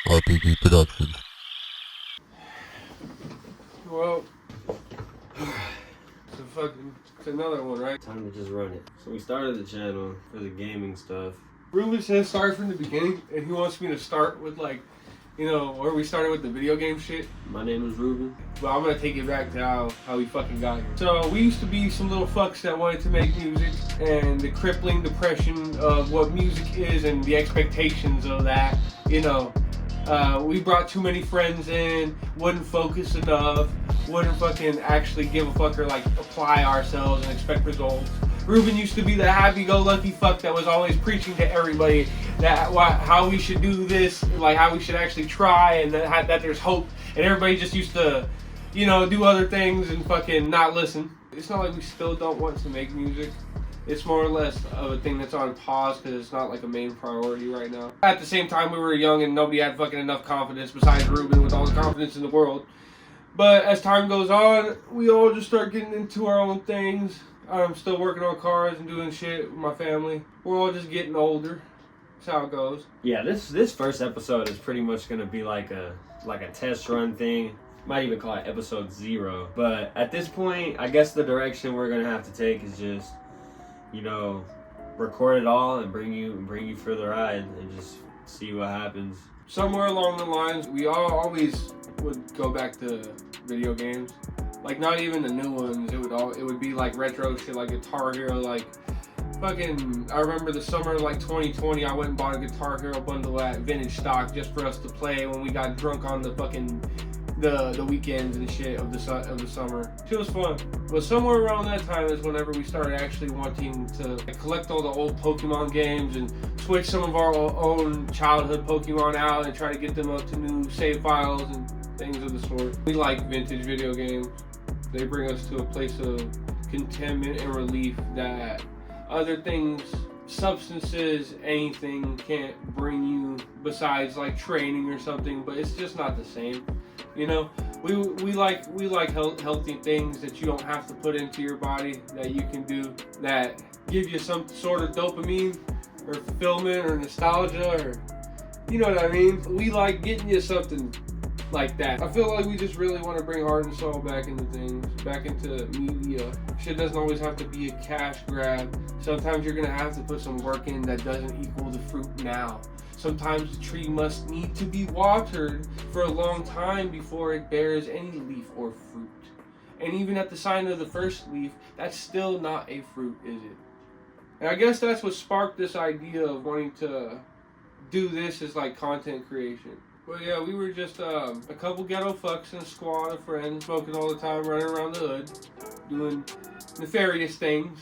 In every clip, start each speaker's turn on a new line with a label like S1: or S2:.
S1: RPG Productions.
S2: Well, it's another one, right?
S3: Time to just run it. So we started the channel for the gaming stuff.
S2: Ruben says start from the beginning, and he wants me to start with where we started with the video game shit.
S3: My name is Ruben.
S2: But I'm gonna take it back to how we fucking got here. So we used to be some little fucks that wanted to make music, and the crippling depression of what music is and the expectations of that. We brought too many friends in, wouldn't focus enough, wouldn't fucking actually give a fuck or apply ourselves and expect results. Ruben used to be the happy-go-lucky fuck that was always preaching to everybody how we should do this, how we should actually try, and that there's hope. And everybody just used to, do other things and fucking not listen. It's not like we still don't want to make music. It's more or less of a thing that's on pause because it's not a main priority right now. At the same time, we were young and nobody had fucking enough confidence besides Ruben with all the confidence in the world. But as time goes on, we all just start getting into our own things. I'm still working on cars and doing shit with my family. We're all just getting older. That's how it goes.
S3: Yeah, this first episode is pretty much gonna be like a test run thing. Might even call it episode 0. But at this point, I guess the direction we're gonna have to take is just, record it all and bring you for the ride and just see what happens.
S2: Somewhere along the lines, we all always would go back to video games. Not even the new ones. It would be retro shit, like Guitar Hero, I remember the summer of 2020, I went and bought a Guitar Hero bundle at Vintage Stock just for us to play when we got drunk on the weekends and shit of the summer. It was fun. But somewhere around that time is whenever we started actually wanting to collect all the old Pokemon games and switch some of our own childhood Pokemon out and try to get them up to new save files and things of the sort. We like vintage video games. They bring us to a place of contentment and relief that other things, substances, anything can't bring you besides training or something, but it's just not the same. We like healthy things that you don't have to put into your body, that you can do, that give you some sort of dopamine or fulfillment or nostalgia, or you know what I mean. We like getting you something like that. I feel like we just really want to bring heart and soul back into things, back into media. Shit doesn't always have to be a cash grab. Sometimes you're gonna have to put some work in that doesn't equal the fruit now. Sometimes the tree must need to be watered for a long time before it bears any leaf or fruit. And even at the sign of the first leaf, that's still not a fruit, is it? And I guess that's what sparked this idea of wanting to do this as content creation. But yeah, we were just a couple ghetto fucks and a squad of friends, smoking all the time, running around the hood, doing nefarious things.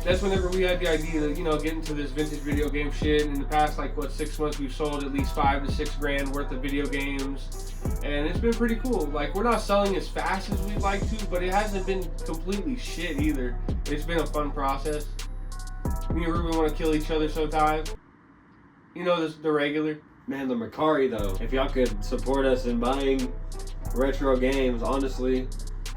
S2: That's whenever we had the idea to, get into this vintage video game shit. In the past, 6 months, we've sold at least $5 to $6 grand worth of video games. And it's been pretty cool. We're not selling as fast as we'd like to, but it hasn't been completely shit either. It's been a fun process. Me and Ruben want to kill each other sometimes. The regular.
S3: Man, the Mercari though. If y'all could support us in buying retro games, honestly,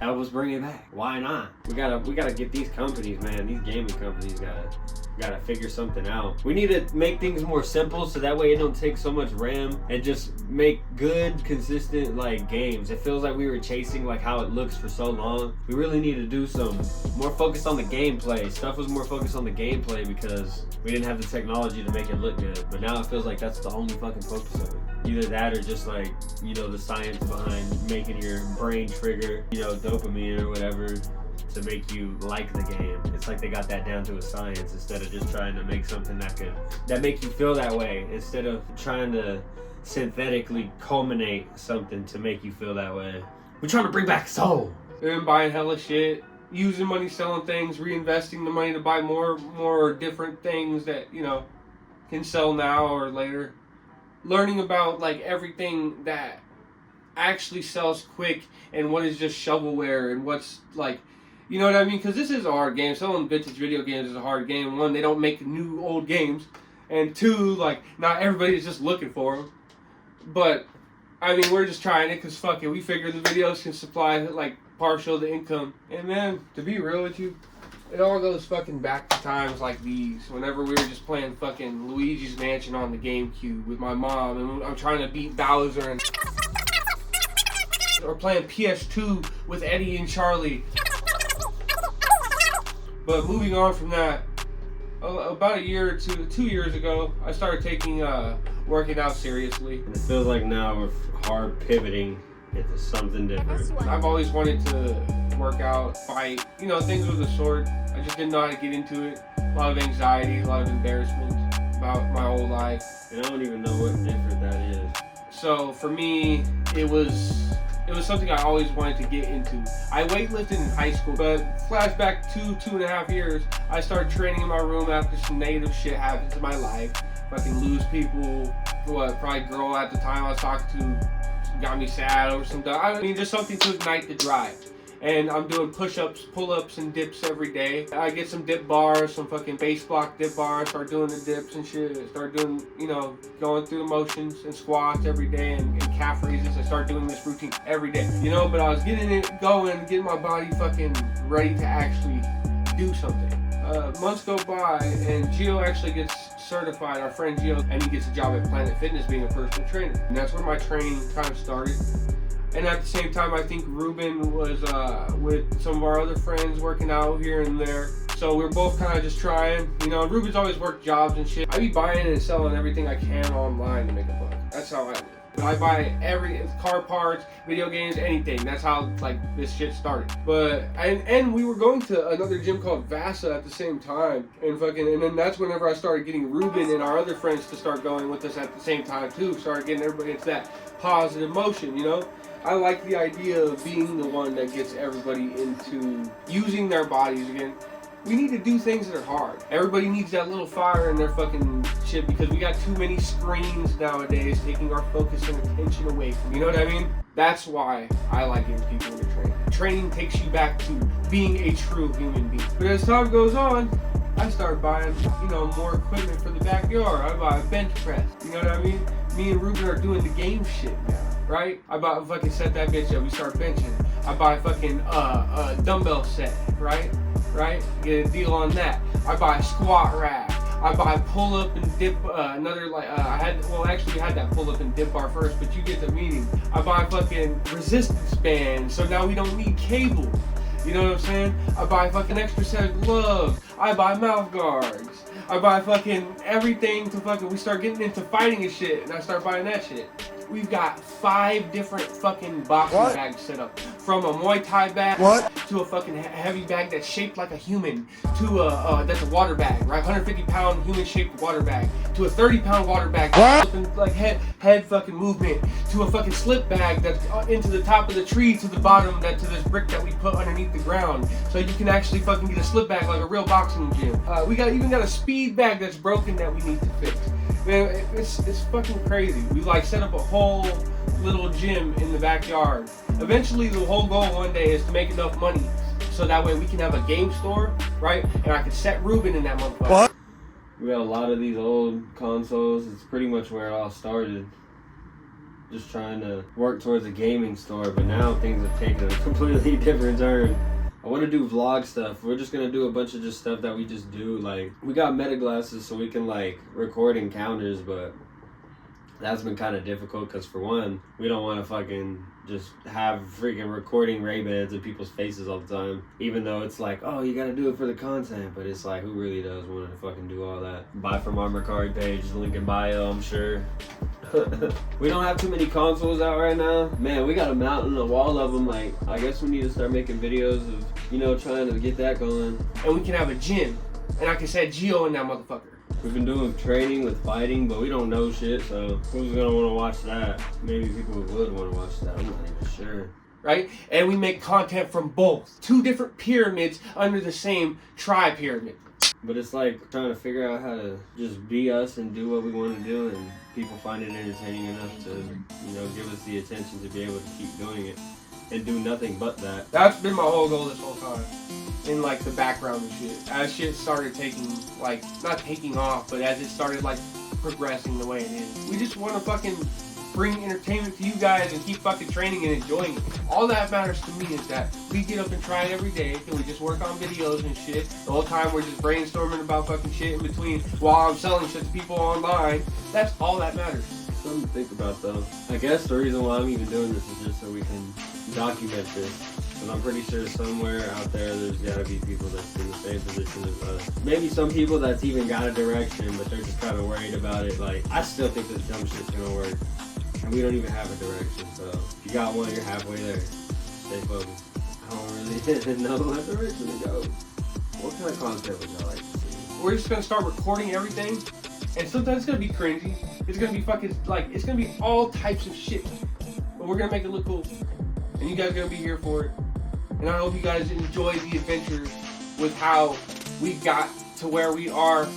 S3: help us bring it back. Why not? We gotta get these companies, man. These gaming companies gotta figure something out. We need to make things more simple so that way it don't take so much RAM, and just make good, consistent games. It feels like we were chasing how it looks for so long. We really need to do some more focus on the gameplay. Stuff was more focused on the gameplay because we didn't have the technology to make it look good. But now it feels like that's the only fucking focus of it. Either that or just the science behind making your brain trigger, dopamine or whatever, to make you like the game. It's like they got that down to a science instead of just trying to make something that makes you feel that way, instead of trying to synthetically culminate something to make you feel that way. We're trying to bring back soul.
S2: And buying hella shit, using money, selling things, reinvesting the money to buy more different things that, can sell now or later. Learning about everything that actually sells quick and what is just shovelware and what's you know what I mean? Because this is a hard game. Selling vintage video games is a hard game. One, they don't make new old games, and two, not everybody's just looking for them. But I mean, we're just trying it because fuck it. We figure the videos can supply partial the income. And man, to be real with you, It all goes fucking back to times like these. Whenever we were just playing fucking Luigi's Mansion on the GameCube with my mom, and I'm trying to beat Bowser, and or playing PS2 with Eddie and Charlie. But moving on from that, about a year or 2 years ago, I started taking working out seriously.
S3: And it feels like now we're hard pivoting into something different.
S2: I've always wanted to work out, fight, you know, things of the sort. I just didn't know how to get into it. A lot of anxiety, a lot of embarrassment about my whole life.
S3: And I don't even know what different that is.
S2: So for me, it was something I always wanted to get into. I weightlifted in high school, but flashback 2.5 years, I started training in my room after some negative shit happened to my life. Fucking lose people, probably girl at the time I was talking to got me sad or something. I mean, just something to ignite the drive. And I'm doing push-ups, pull-ups, and dips every day. I get some dip bars, some fucking base block dip bars, start doing the dips and shit. Start doing, you know, going through the motions and squats every day and calf raises. I start doing this routine every day, you know, but I was getting it going, getting my body fucking ready to actually do something. Months go by and Gio actually gets certified, our friend Gio, and he gets a job at Planet Fitness being a personal trainer. And that's where my training kind of started. And at the same time, I think Ruben was with some of our other friends working out here and there. So we were both kind of just trying. You know, Ruben's always worked jobs and shit. I be buying and selling everything I can online to make a buck. That's how I live. I buy every car parts, video games, anything. That's how like this shit started. But and we were going to another gym called Vasa at the same time, and then that's whenever I started getting Ruben and our other friends to start going with us at the same time too. Started getting everybody into that positive motion, you know. I like the idea of being the one that gets everybody into using their bodies again. We need to do things that are hard. Everybody needs that little fire in their fucking shit because we got too many screens nowadays taking our focus and attention away from, you know what I mean? That's why I like getting people into training. Training takes you back to being a true human being. But as time goes on, I started buying, you know, more equipment for the backyard. I buy a bench press, you know what I mean? Me and Ruben are doing the game shit now. Right? I buy fucking set that bitch up. We start benching. I buy fucking dumbbell set. Right? Get a deal on that. I buy a squat rack. I buy pull up and dip. Another like I had that pull up and dip bar first, but you get the meaning. I buy fucking resistance bands, so now we don't need cable. You know what I'm saying? I buy fucking extra set of gloves. I buy mouth guards. I buy fucking everything to fucking. We start getting into fighting and shit, and I start buying that shit. We've got 5 different fucking boxing bags set up. From a Muay Thai bag to a fucking heavy bag that's shaped like a human to that's a water bag, right? 150-pound human-shaped water bag to a 30-pound water bag. Like head fucking movement to a fucking slip bag that's into the top of the tree to the bottom to this brick that we put underneath the ground, so you can actually fucking get a slip bag like a real boxing gym. We even got a speed bag that's broken that we need to fix. Man, it's fucking crazy. We like set up a whole little gym in the backyard. Eventually, the whole goal one day is to make enough money so that way we can have a game store, right? And I can set Ruben in that motherfucker. What?
S3: We got a lot of these old consoles. It's pretty much where it all started. Just trying to work towards a gaming store, but now things have taken a completely different turn. I want to do vlog stuff. We're just going to do a bunch of just stuff that we just do. Like, we got meta glasses so we can, like, record encounters, but that's been kind of difficult because, for one, we don't want to fucking just have freaking recording Ray-Bans in people's faces all the time. Even though it's like, oh, you got to do it for the content. But it's like, who really does want to fucking do all that? Buy from our Mercari page, link in bio, I'm sure. We don't have too many consoles out right now. Man, we got a mountain, a wall of them. Like, I guess we need to start making videos of, you know, trying to get that going.
S2: And we can have a gym. And I can set Gio in that motherfucker.
S3: We've been doing training with fighting, but we don't know shit, so who's gonna want to watch that? Maybe people would want to watch that. I'm not even sure.
S2: Right? And we make content from both. 2 different pyramids under the same tri-pyramid.
S3: But it's like trying to figure out how to just be us and do what we want to do, and people find it entertaining enough to, you know, give us the attention to be able to keep doing it and do nothing but that.
S2: That's been my whole goal this whole time. In like the background and shit. As shit started taking, like, not taking off, but as it started like progressing the way it is. We just want to fucking bring entertainment to you guys and keep fucking training and enjoying it. All that matters to me is that we get up and try it every day, and we just work on videos and shit. The whole time we're just brainstorming about fucking shit in between while I'm selling shit to people online. That's all that matters.
S3: Something to think about though. I guess the reason why I'm even doing this is just so we can document this. And I'm pretty sure somewhere out there's gotta be people that's in the same position as us. Maybe some people that's even got a direction, but they're just kind of worried about it. Like, I still think this dumb shit's gonna work. And we don't even have a direction, so if you got one, you're halfway there. Stay focused. I don't really know what direction to go. What kind of content would y'all like to see?
S2: We're just gonna start recording everything, and sometimes it's gonna be cringy. It's gonna be fucking, like, it's gonna be all types of shit. But we're gonna make it look cool. And you guys are gonna be here for it. And I hope you guys enjoy the adventure with how we got to where we are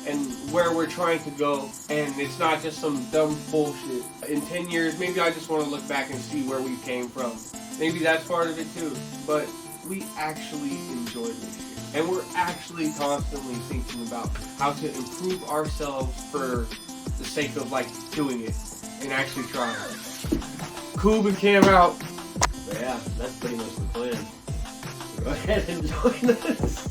S2: and where we're trying to go. And it's not just some dumb bullshit. In 10 years, maybe I just want to look back and see where we came from. Maybe that's part of it too. But we actually enjoy this shit. And we're actually constantly thinking about how to improve ourselves for the sake of, like, doing it and actually trying. Coob and Cam out.
S3: But yeah, that's pretty much the plan. Go ahead and join us.